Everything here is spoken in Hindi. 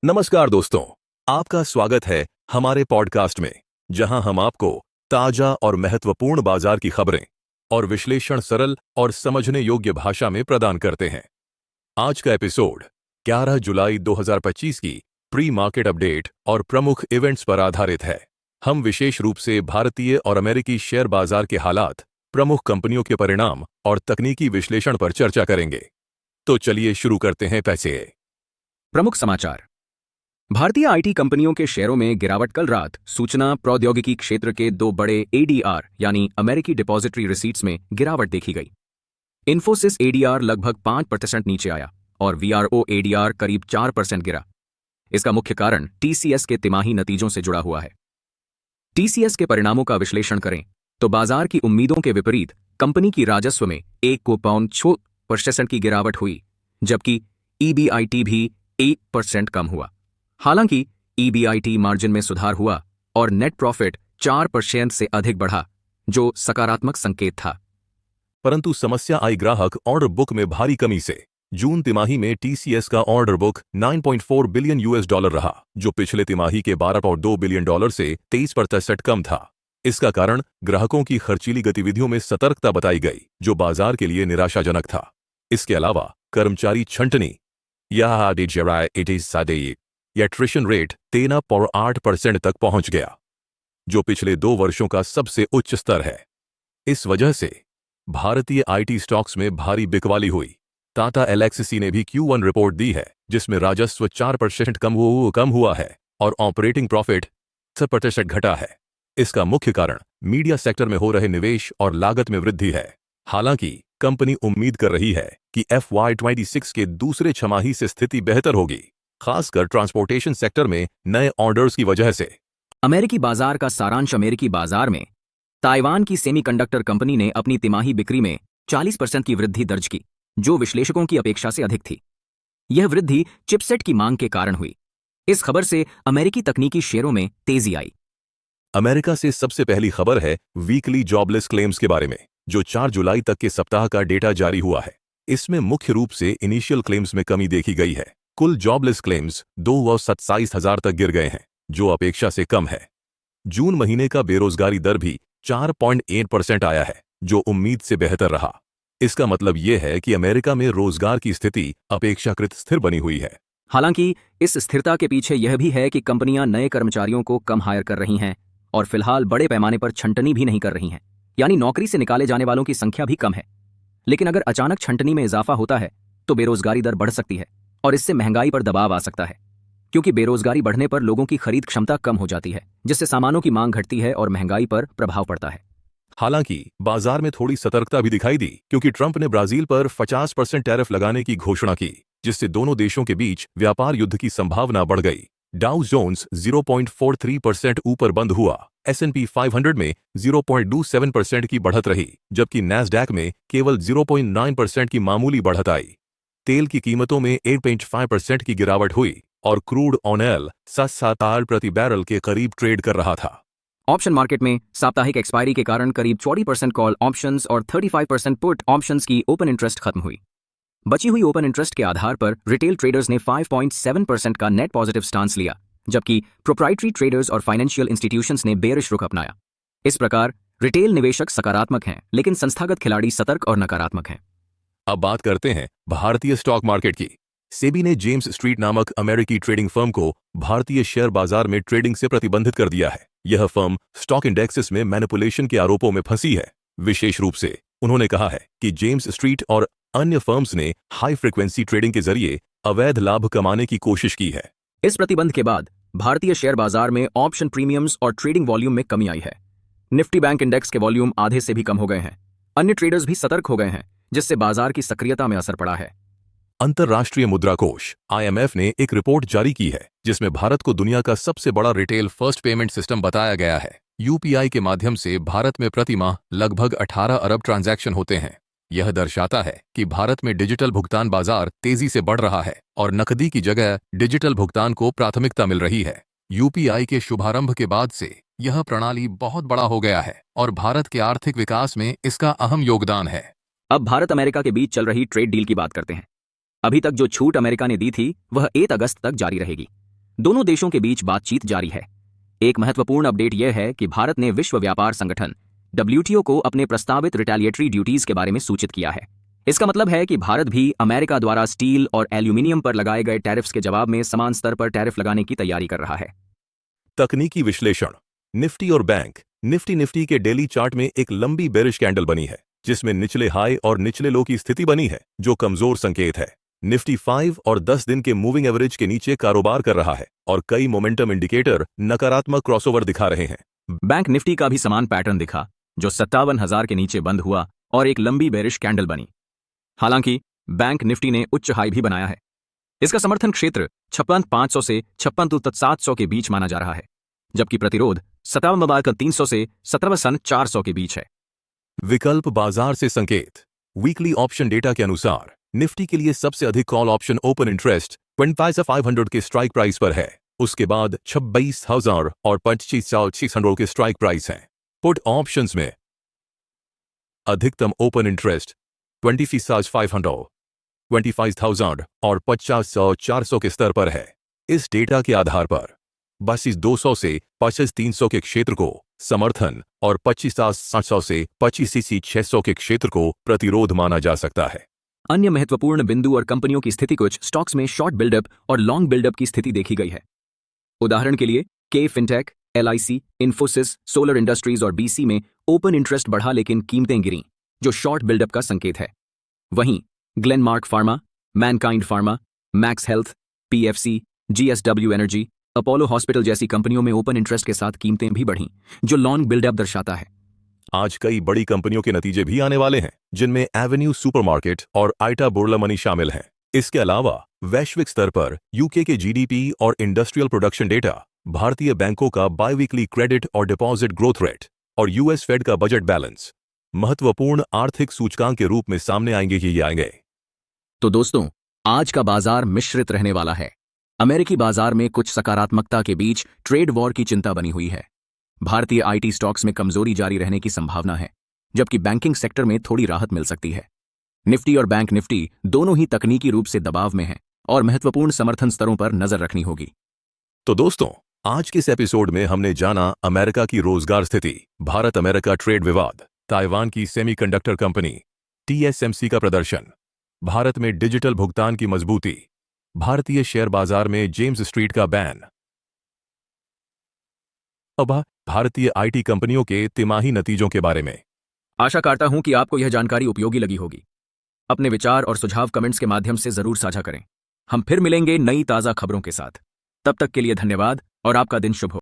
नमस्कार दोस्तों, आपका स्वागत है हमारे पॉडकास्ट में, जहां हम आपको ताजा और महत्वपूर्ण बाजार की खबरें और विश्लेषण सरल और समझने योग्य भाषा में प्रदान करते हैं। आज का एपिसोड 11 जुलाई 2025 की प्री मार्केट अपडेट और प्रमुख इवेंट्स पर आधारित है। हम विशेष रूप से भारतीय और अमेरिकी शेयर बाजार के हालात, प्रमुख कंपनियों के परिणाम और तकनीकी विश्लेषण पर चर्चा करेंगे। तो चलिए शुरू करते हैं। प्रमुख समाचार। भारतीय आईटी कंपनियों के शेयरों में गिरावट। कल रात सूचना प्रौद्योगिकी क्षेत्र के दो बड़े एडीआर यानी अमेरिकी डिपॉजिटरी रिसीट्स में गिरावट देखी गई। इन्फोसिस एडीआर लगभग 5% नीचे आया और वीआरओ एडीआर करीब 4% गिरा। इसका मुख्य कारण टीसीएस के तिमाही नतीजों से जुड़ा हुआ है। टीसीएस के परिणामों का विश्लेषण करें तो बाजार की उम्मीदों के विपरीत कंपनी की राजस्व में 1.6% की गिरावट हुई, जबकि ईबीआईटी भी 1% कम हुआ। हालांकि ईबीआईटी मार्जिन में सुधार हुआ और नेट प्रॉफिट 4% से अधिक बढ़ा, जो सकारात्मक संकेत था। परंतु समस्या आई ग्राहक ऑर्डर बुक में भारी कमी से। जून तिमाही में टीसीएस का ऑर्डर बुक $9.4 बिलियन रहा, जो पिछले तिमाही के $12.2 बिलियन से 23% कम था। इसका कारण ग्राहकों की खर्चीली गतिविधियों में सतर्कता बताई गई, जो बाजार के लिए निराशाजनक था। इसके अलावा कर्मचारी छंटनी या एट्रिशन रेट 13.8% तक पहुंच गया, जो पिछले 2 वर्षों का सबसे उच्च स्तर है। इस वजह से भारतीय आईटी स्टॉक्स में भारी बिकवाली हुई। टाटा एल्क्सी ने भी Q1 रिपोर्ट दी है, जिसमें राजस्व 4% कम हुआ है और ऑपरेटिंग प्रॉफिट 6% घटा है। इसका मुख्य कारण मीडिया सेक्टर में हो रहे निवेश और लागत में वृद्धि है। हालांकि कंपनी उम्मीद कर रही है कि FY26 के दूसरे छमाही से स्थिति बेहतर होगी, खासकर ट्रांसपोर्टेशन सेक्टर में नए ऑर्डर्स की वजह से। अमेरिकी बाजार का सारांश। अमेरिकी बाजार में ताइवान की सेमीकंडक्टर कंपनी ने अपनी तिमाही बिक्री में 40% की वृद्धि दर्ज की, जो विश्लेषकों की अपेक्षा से अधिक थी। यह वृद्धि चिपसेट की मांग के कारण हुई। इस खबर से अमेरिकी तकनीकी शेयरों में तेजी आई। अमेरिका से सबसे पहली खबर है वीकली जॉबलेस क्लेम्स के बारे में, जो 4 जुलाई तक के सप्ताह का डेटा जारी हुआ है। इसमें मुख्य रूप से इनिशियल क्लेम्स में कमी देखी गई है। कुल जॉबलेस क्लेम्स 2,27,000 तक गिर गए हैं, जो अपेक्षा से कम है। जून महीने का बेरोजगारी दर भी 4.8% आया है, जो उम्मीद से बेहतर रहा। इसका मतलब यह है कि अमेरिका में रोजगार की स्थिति अपेक्षाकृत स्थिर बनी हुई है। हालांकि इस स्थिरता के पीछे यह भी है कि कंपनियां नए कर्मचारियों को कम हायर कर रही हैं और फिलहाल बड़े पैमाने पर छंटनी भी नहीं कर रही हैं, यानी नौकरी से निकाले जाने वालों की संख्या भी कम है। लेकिन अगर अचानक छंटनी में इजाफा होता है तो बेरोजगारी दर बढ़ सकती है और इससे महंगाई पर दबाव आ सकता है, क्योंकि बेरोजगारी बढ़ने पर लोगों की खरीद क्षमता कम हो जाती है, जिससे सामानों की मांग घटती है और महंगाई पर प्रभाव पड़ता है। हालांकि बाजार में थोड़ी सतर्कता भी दिखाई दी, क्योंकि ट्रंप ने ब्राजील पर 50% टैरिफ लगाने की घोषणा की, जिससे दोनों देशों के बीच व्यापार युद्ध की संभावना बढ़ गई। डाउ जोन्स 0.43% ऊपर बंद हुआ। S&P 500 में 0.27% की बढ़त रही, जबकि नैस्डैक में केवल 0.9% की मामूली बढ़त आई। तेल की कीमतों में 8.5% की गिरावट हुई और क्रूड ऑयल $7 प्रति बैरल के करीब ट्रेड कर रहा था। ऑप्शन मार्केट में साप्ताहिक एक्सपायरी के कारण करीब 40% कॉल ऑप्शंस और 35% पुट ऑप्शंस की ओपन इंटरेस्ट खत्म हुई। बची हुई ओपन इंटरेस्ट के आधार पर रिटेल ट्रेडर्स ने 5.7% का नेट पॉजिटिव स्टांस लिया, जबकि प्रोप्राइटरी ट्रेडर्स और फाइनेंशियल इंस्टीट्यूशंस ने बेयरिश रुख अपनाया। इस प्रकार रिटेल निवेशक सकारात्मक हैं, लेकिन संस्थागत खिलाड़ी सतर्क और नकारात्मक हैं। अब बात करते हैं भारतीय स्टॉक मार्केट की। सेबी ने जेम्स स्ट्रीट नामक अमेरिकी ट्रेडिंग फर्म को भारतीय शेयर बाजार में ट्रेडिंग से प्रतिबंधित कर दिया है। यह फर्म स्टॉक इंडेक्सेस में मैनिपुलेशन के आरोपों में फंसी है। विशेष रूप से उन्होंने कहा है कि जेम्स स्ट्रीट और अन्य फर्म्स ने हाई फ्रीक्वेंसी ट्रेडिंग के जरिए अवैध लाभ कमाने की कोशिश की है। इस प्रतिबंध के बाद भारतीय शेयर बाजार में ऑप्शन प्रीमियम्स और ट्रेडिंग वॉल्यूम में कमी आई है। निफ्टी बैंक इंडेक्स के वॉल्यूम आधे से भी कम हो गए हैं। अन्य ट्रेडर्स भी सतर्क हो गए हैं, जिससे बाजार की सक्रियता में असर पड़ा है। अंतर्राष्ट्रीय मुद्रा कोष IMF ने एक रिपोर्ट जारी की है, जिसमें भारत को दुनिया का सबसे बड़ा रिटेल फर्स्ट पेमेंट सिस्टम बताया गया है। UPI के माध्यम से भारत में प्रति माह लगभग 18 अरब ट्रांजैक्शन होते हैं। यह दर्शाता है कि भारत में डिजिटल भुगतान बाजार तेजी से बढ़ रहा है और नकदी की जगह डिजिटल भुगतान को प्राथमिकता मिल रही है। UPI के शुभारंभ के बाद से यह प्रणाली बहुत बड़ा हो गया है और भारत के आर्थिक विकास में इसका अहम योगदान है। अब भारत अमेरिका के बीच चल रही ट्रेड डील की बात करते हैं। अभी तक जो छूट अमेरिका ने दी थी वह 1 अगस्त तक जारी रहेगी। दोनों देशों के बीच बातचीत जारी है। एक महत्वपूर्ण अपडेट यह है कि भारत ने विश्व व्यापार संगठन WTO को अपने प्रस्तावित रिटेलिएटरी ड्यूटीज के बारे में सूचित किया है। इसका मतलब है कि भारत भी अमेरिका द्वारा स्टील और एल्यूमिनियम पर लगाए गए टैरिफ्स के जवाब में समान स्तर पर टैरिफ लगाने की तैयारी कर रहा है। तकनीकी विश्लेषण। निफ्टी और बैंक निफ्टी के डेली चार्ट में एक लंबी बेरिश कैंडल बनी है, जिसमें निचले हाई और निचले लो की स्थिति बनी है, जो कमजोर संकेत है। निफ्टी 5 और 10 दिन के मूविंग एवरेज के नीचे कारोबार कर रहा है और कई मोमेंटम इंडिकेटर नकारात्मक क्रॉसओवर दिखा रहे हैं। बैंक निफ्टी का भी समान पैटर्न दिखा, जो 57,000 के नीचे बंद हुआ और एक लंबी बेरिश कैंडल बनी। हालांकि बैंक निफ्टी ने उच्च हाई भी बनाया है। इसका समर्थन क्षेत्र 56,500 से 56,700 के बीच माना जा रहा है, जबकि प्रतिरोध 57,300 से 57,400 के बीच है। विकल्प बाजार से संकेत। वीकली ऑप्शन डेटा के अनुसार निफ्टी के लिए सबसे अधिक कॉल ऑप्शन ओपन इंटरेस्ट 25,500 के स्ट्राइक प्राइस पर है। उसके बाद 26,000 और 25,600 के स्ट्राइक प्राइस हैं। पुट ऑप्शंस में अधिकतम ओपन इंटरेस्ट 25,500, 25,000 और 50,400 के स्तर पर है। इस डेटा के आधार पर 22,200 से 25,300 के क्षेत्र को समर्थन और 25,700 से 25,600 के क्षेत्र को प्रतिरोध माना जा सकता है। अन्य महत्वपूर्ण बिंदु और कंपनियों की स्थिति। कुछ स्टॉक्स में शॉर्ट बिल्डअप और लॉन्ग बिल्डअप की स्थिति देखी गई है। उदाहरण के लिए K fintech, LIC, Infosys, solar industries और BC में ओपन इंटरेस्ट बढ़ा लेकिन कीमतें गिरीं, जो शॉर्ट बिल्डअप का संकेत है। वहीं Glenmark pharma, Mankind pharma, max health, PFC, GSW energy, Apollo hospital जैसी कंपनियों में ओपन इंटरेस्ट के साथ कीमतें भी बढ़ीं, जो लॉन्ग बिल्डअप दर्शाता है। आज कई बड़ी कंपनियों के नतीजे भी आने वाले हैं, जिनमें एवेन्यू सुपरमार्केट और आइटा बुर्ला मनी शामिल हैं। इसके अलावा वैश्विक स्तर पर UK के GDP और इंडस्ट्रियल प्रोडक्शन डेटा, भारतीय बैंकों का बाईवीकली क्रेडिट और डिपॉजिट ग्रोथ रेट और US फेड का बजट बैलेंस महत्वपूर्ण आर्थिक सूचकांक के रूप में सामने आएंगे। तो दोस्तों, आज का बाजार मिश्रित रहने वाला है। अमेरिकी बाजार में कुछ सकारात्मकता के बीच ट्रेड वॉर की चिंता बनी हुई है। भारतीय IT स्टॉक्स में कमजोरी जारी रहने की संभावना है, जबकि बैंकिंग सेक्टर में थोड़ी राहत मिल सकती है। निफ्टी और बैंक निफ्टी दोनों ही तकनीकी रूप से दबाव में हैं और महत्वपूर्ण समर्थन स्तरों पर नजर रखनी होगी। तो दोस्तों, आज के इस एपिसोड में हमने जाना अमेरिका की रोजगार स्थिति, भारत अमेरिका ट्रेड विवाद, ताइवान की सेमीकंडक्टर कंपनी TSMC का प्रदर्शन, भारत में डिजिटल भुगतान की मजबूती, भारतीय शेयर बाजार में जेम्स स्ट्रीट का बैन, अब भारतीय IT कंपनियों के तिमाही नतीजों के बारे में। आशा करता हूं कि आपको यह जानकारी उपयोगी लगी होगी। अपने विचार और सुझाव कमेंट्स के माध्यम से जरूर साझा करें। हम फिर मिलेंगे नई ताजा खबरों के साथ। तब तक के लिए धन्यवाद और आपका दिन शुभ हो।